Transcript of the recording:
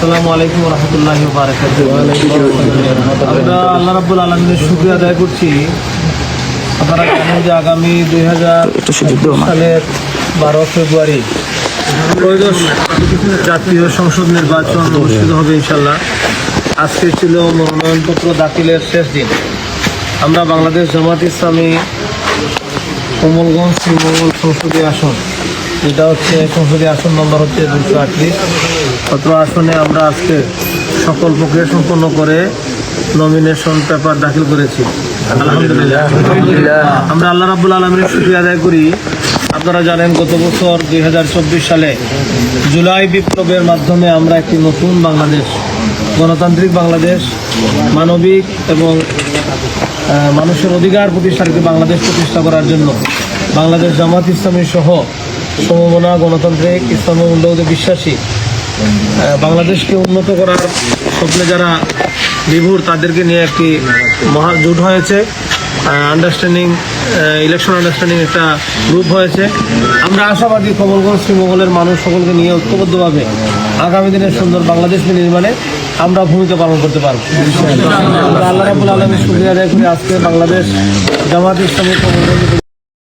আসসালামু আলাইকুম ওয়া রাহমাতুল্লাহি ওয়া বারাকাতুহু। আমরা আল্লাহ রাব্বুল আলামিনের শুকরিয়া আদায় করছি। আপনারা জানেন যে আগামী 2021 সালের 12 ফেব্রুয়ারি ত্রয়োদশ জাতীয় সংসদ নির্বাচন অনুষ্ঠিত হবে ইনশাল্লাহ। আজকে ছিল মনোনয়নপত্র দাখিলের শেষ দিন। আমরা বাংলাদেশ জামাত ইসলামী কোমলগঞ্জ শ্রীমঙ্গল সংসদীয় আসন, এটা হচ্ছে সংসদীয় আসন নম্বর হচ্ছে 238। অত্র আসনে আমরা আজকে সকল প্রক্রিয়া সম্পন্ন করে নমিনেশন পেপার দাখিল করেছি। আলহামদুলিল্লাহ। আমরা আল্লাহ রাব্বুল আলামিনের শুকরিয়া আদায় করি। আপনারা জানেন গত বছর 2024 সালে জুলাই বিপ্লবের মাধ্যমে আমরা একটি নতুন বাংলাদেশ, গণতান্ত্রিক বাংলাদেশ, মানবিক এবং মানুষের অধিকার প্রতিষ্ঠার একটি বাংলাদেশ প্রতিষ্ঠা করার জন্য বাংলাদেশ জামাত ইসলামী সহ সমমনা গণতান্ত্রিক ইসলামী মূল্যবোধে বিশ্বাসী বাংলাদেশকে উন্নত করার স্বপ্নে যারা বিভোর, তাদেরকে নিয়ে একটি মহাজোট হয়েছে। ইলেকশন আন্ডারস্ট্যান্ডিং একটা গ্রুপ হয়েছে। আমরা আশাবাদী কোমলগঞ্জ শ্রীমঙ্গলের মানুষ সকলকে নিয়ে ঐক্যবদ্ধভাবে আগামী দিনের সুন্দর বাংলাদেশ নির্মাণে আমরা ভূমিকা পালন করতে পারবো। আল্লাহ রাব্বুল আলামিনের শুকরিয়া আদায় করে আজকে বাংলাদেশ জামাত ইসলামী কোমলগঞ্জ